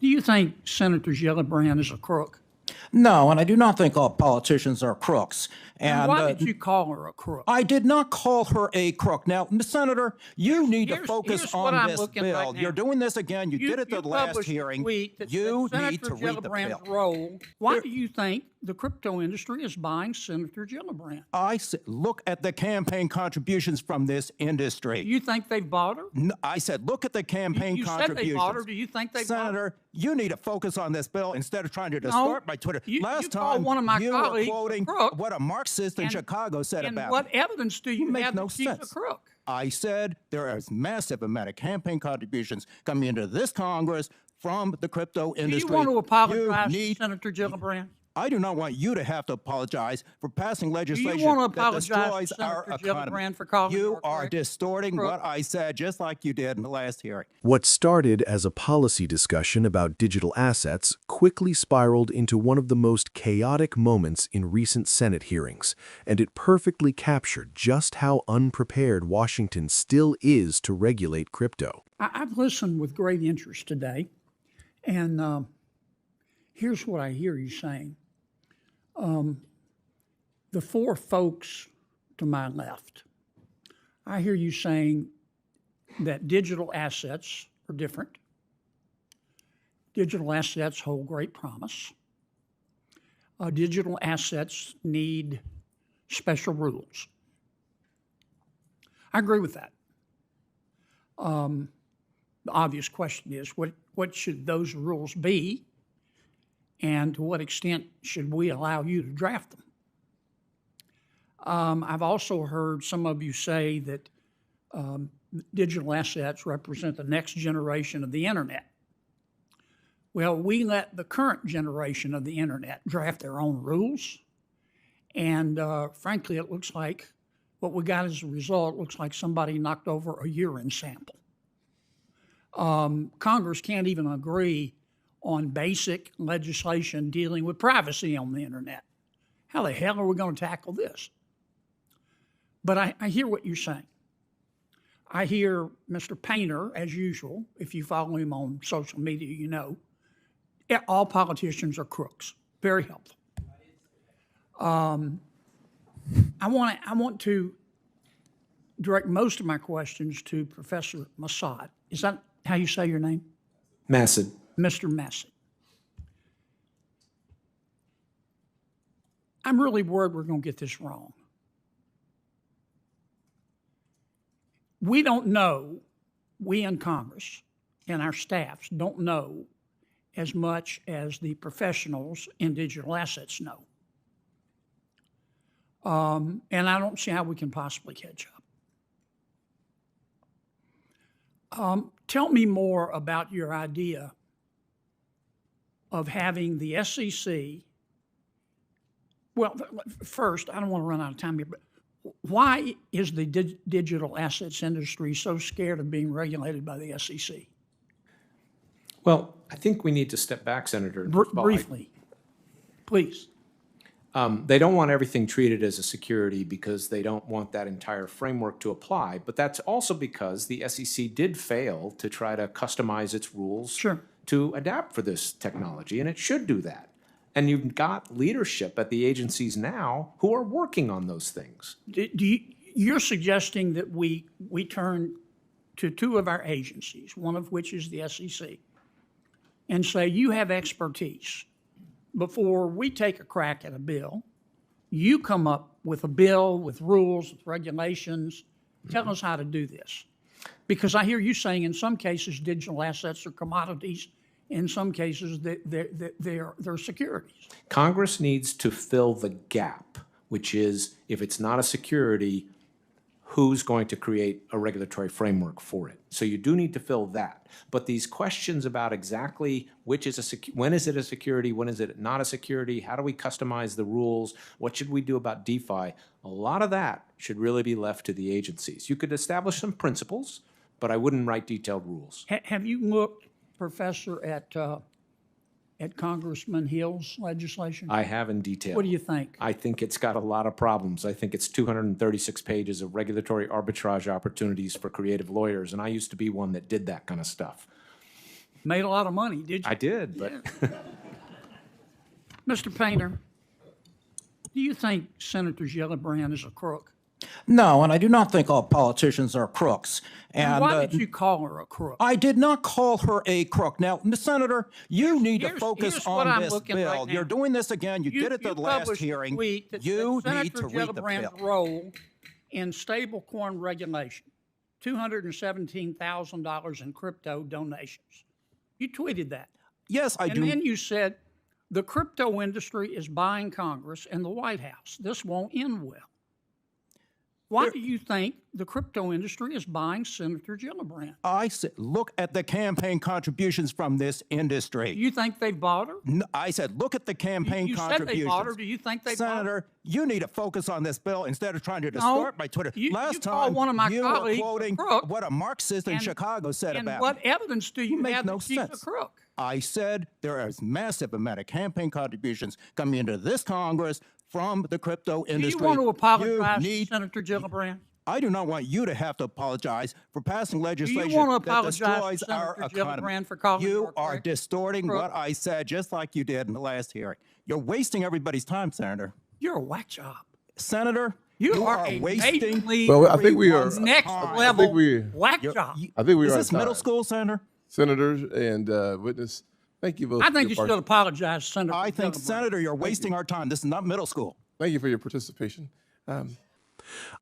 Do you think Senator Gillibrand is a crook? No, and I do not think all politicians are crooks. And why did you call her a crook? I did not call her a crook. Now, Senator, you need to here's focus what on I'm this looking bill. right now. You're doing this again. You did it the last published a hearing. tweet that You said need to Senator read the Gillibrand's bill. role. Why do you think the crypto industry is buying Senator Gillibrand? I said, look at the campaign contributions from this industry. You think they've bought her? No, I said, look at the campaign You contributions. said they bought her. Do you think they bought her? Senator, you need to focus on this bill instead of trying to distort my Twitter. Last time, one of my you were colleagues quoting what a Marxist in Chicago said about And what evidence do you have no that she's sense. a crook? I said there is massive amount of campaign contributions coming into this Congress from the crypto industry. Do you want to apologize to Senator Gillibrand? I do not want you to have to apologize for passing legislation Do you want to that apologize destroys to our Senator economy. Gillibrand for calling You her are correct? distorting what I said, just like you did in the last hearing. What started as a policy discussion about digital assets quickly spiraled into one of the most chaotic moments in recent Senate hearings, and it perfectly captured just how unprepared Washington still is to regulate crypto. I've listened with great interest today, and here's what I hear you saying. The four folks to my left, I hear you saying that digital assets are different. Digital assets hold great promise. Digital assets need special rules. I agree with that. The obvious question is, what should those rules be? And to what extent should we allow you to draft them? I've also heard some of you say that digital assets represent the next generation of the internet. Well, we let the current generation of the internet draft their own rules. And frankly, it looks like what we got as a result looks like somebody knocked over a urine sample. Congress can't even agree on basic legislation dealing with privacy on the internet. How the hell are we going to tackle this? But I hear what you're saying. I hear Mr. Painter, as usual, if you follow him on social media, you know, all politicians are crooks. Very helpful. I want to direct most of my questions to Professor Massad. Is that how you say your name? Massad. Mr. Massad. I'm really worried we're going to get this wrong. We don't know, we in Congress and our staffs don't know as much as the professionals in digital assets know. And I don't see how we can possibly catch up. Tell me more about your idea of having the SEC. Well, first, I don't want to run out of time here, but why is the digital assets industry so scared of being regulated by the SEC? Well, I think we need to step back, Senator. Briefly, please. They don't want everything treated as a security because they don't want that entire framework to apply. But that's also because the SEC did fail to try to customize its rules to adapt for this technology, and it should do that. And you've got leadership at the agencies now who are working on those things. You're suggesting that we turn to two of our agencies, one of which is the SEC, and say, you have expertise. Before we take a crack at a bill, you come up with a bill with rules, with regulations. Tell us how to do this. Because I hear you saying in some cases digital assets are commodities. In some cases, they're securities. Congress needs to fill the gap, which is if it's not a security, who's going to create a regulatory framework for it? So you do need to fill that. But these questions about exactly which is when is it a security, when is it not a security, how do we customize the rules, what should we do about DeFi, a lot of that should really be left to the agencies. You could establish some principles, but I wouldn't write detailed rules. Have you looked, Professor, at Congressman Hill's legislation? I have in detail. What do you think? I think it's got a lot of problems. I think it's 236 pages of regulatory arbitrage opportunities for creative lawyers, and I used to be one that did that kind of stuff. Made a lot of money, did you? I did, but Mr. Painter, do you think Senator Gillibrand is a crook? No, and I do not think all politicians are crooks. And Why did you call her a crook? I did not call her a crook. Now, Ms. Senator, you need to here's focus what I'm on this looking bill. right now. You're doing this again. You did it the last published a hearing. tweet that You said need to Senator read the Gillibrand's bill. role in stablecoin regulation, $217,000 in crypto donations. You tweeted that. Yes, I And do. then you said, the crypto industry is buying Congress and the White House. This won't end well. Why do you think the crypto industry is buying Senator Gillibrand? I said, look at the campaign contributions from this Do industry. you think they bought her? I said, look at the campaign You said they contributions. bought her. Do you think they bought her? Senator, you need to focus on this bill instead of trying to distort my Twitter. you Last called time, one of my you were colleagues a quoting crook, what a Marxist in and- Chicago said And about what me. evidence do you make have no that she's sense. a crook? I said there is massive amount of campaign contributions coming into this Congress from the crypto Do you industry. want to apologize You need, to Senator Gillibrand? I do not want you to have to apologize for passing legislation want to that apologize to destroys Senator our economy. Gillibrand for calling her You a are crook? distorting what I said, just like you did in the last hearing. You're wasting everybody's time, Senator. You're a whack job. Senator, You are a wasting. majorly Well, I think we are. everyone's next time. level we- whack job. I think we Is are. this middle school, Senator? Senators and witness. Thank you both. I for think your you should apologize, Senator I think, Gillibrand. Senator, you're wasting our time. This is not middle school. Thank you for your participation.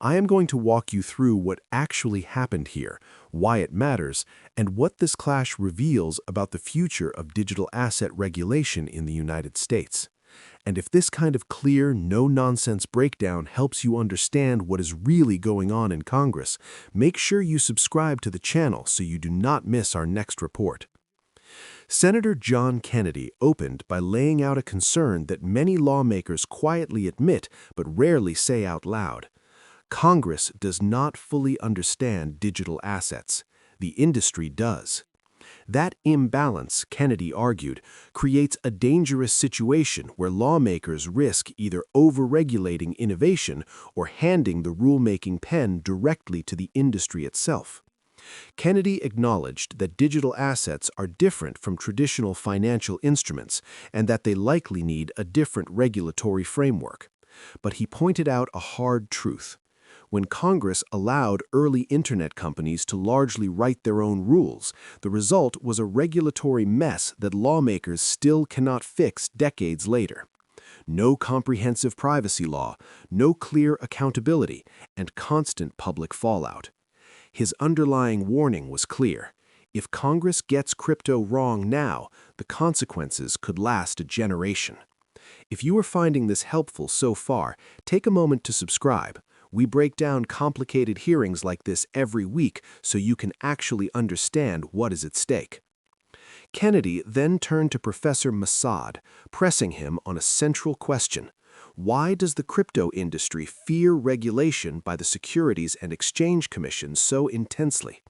I am going to walk you through what actually happened here, why it matters, and what this clash reveals about the future of digital asset regulation in the United States. And if this kind of clear, no-nonsense breakdown helps you understand what is really going on in Congress, make sure you subscribe to the channel so you do not miss our next report. Senator John Kennedy opened by laying out a concern that many lawmakers quietly admit but rarely say out loud. Congress does not fully understand digital assets. The industry does. That imbalance, Kennedy argued, creates a dangerous situation where lawmakers risk either over-regulating innovation or handing the rulemaking pen directly to the industry itself. Kennedy acknowledged that digital assets are different from traditional financial instruments and that they likely need a different regulatory framework. But he pointed out a hard truth. When Congress allowed early internet companies to largely write their own rules, the result was a regulatory mess that lawmakers still cannot fix decades later. No comprehensive privacy law, no clear accountability, and constant public fallout. His underlying warning was clear. If Congress gets crypto wrong now, the consequences could last a generation. If you are finding this helpful so far, take a moment to subscribe. We break down complicated hearings like this every week so you can actually understand what is at stake. Kennedy then turned to Professor Massad, pressing him on a central question. Why does the crypto industry fear regulation by the Securities and Exchange Commission so intensely?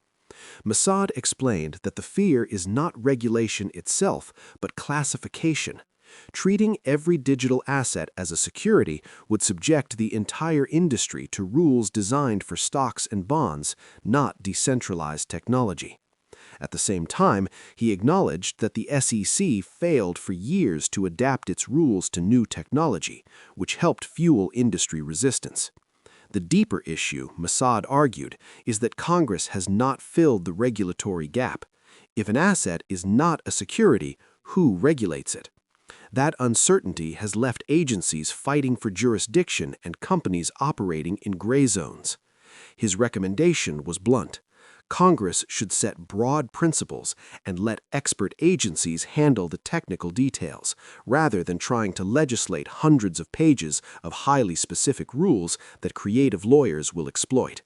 Massad explained that the fear is not regulation itself, but classification. Treating every digital asset as a security would subject the entire industry to rules designed for stocks and bonds, not decentralized technology. At the same time, he acknowledged that the SEC failed for years to adapt its rules to new technology, which helped fuel industry resistance. The deeper issue, Massad argued, is that Congress has not filled the regulatory gap. If an asset is not a security, who regulates it? That uncertainty has left agencies fighting for jurisdiction and companies operating in gray zones. His recommendation was blunt. Congress should set broad principles and let expert agencies handle the technical details, rather than trying to legislate hundreds of pages of highly specific rules that creative lawyers will exploit.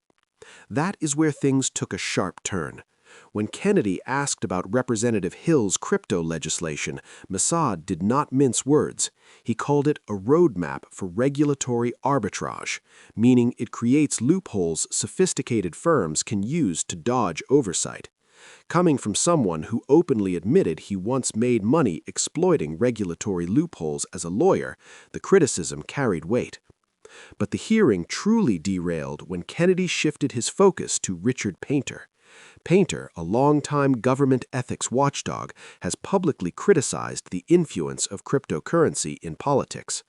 That is where things took a sharp turn. When Kennedy asked about Representative Hill's crypto legislation, Massad did not mince words. He called it a roadmap for regulatory arbitrage, meaning it creates loopholes sophisticated firms can use to dodge oversight. Coming from someone who openly admitted he once made money exploiting regulatory loopholes as a lawyer, the criticism carried weight. But the hearing truly derailed when Kennedy shifted his focus to Richard Painter. Painter, a longtime government ethics watchdog, has publicly criticized the influence of cryptocurrency in politics.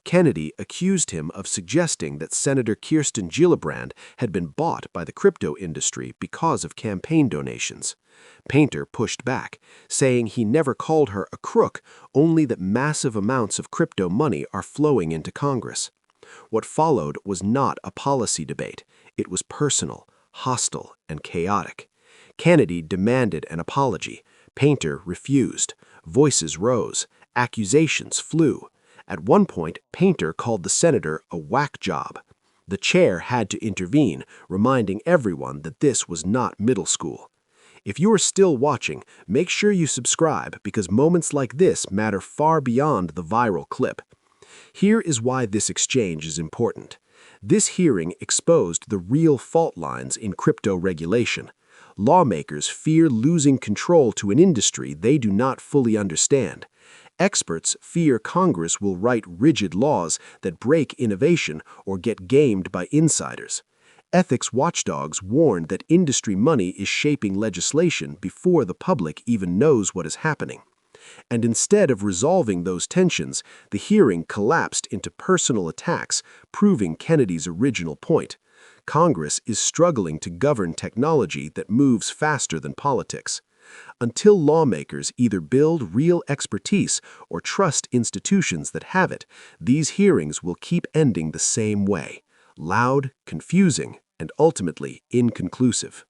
Kennedy accused him of suggesting that Senator Kirsten Gillibrand had been bought by the crypto industry because of campaign donations. Painter pushed back, saying he never called her a crook, only that massive amounts of crypto money are flowing into Congress. What followed was not a policy debate. It was personal, hostile, and chaotic. Kennedy demanded an apology. Painter refused. Voices rose. Accusations flew. At one point, Painter called the senator a whack job. The chair had to intervene, reminding everyone that this was not middle school. If you are still watching, make sure you subscribe because moments like this matter far beyond the viral clip. Here is why this exchange is important. This hearing exposed the real fault lines in crypto regulation. Lawmakers fear losing control to an industry they do not fully understand. Experts fear Congress will write rigid laws that break innovation or get gamed by insiders. Ethics watchdogs warn that industry money is shaping legislation before the public even knows what is happening. And instead of resolving those tensions, the hearing collapsed into personal attacks, proving Kennedy's original point. Congress is struggling to govern technology that moves faster than politics. Until lawmakers either build real expertise or trust institutions that have it, these hearings will keep ending the same way: loud, confusing, and ultimately inconclusive.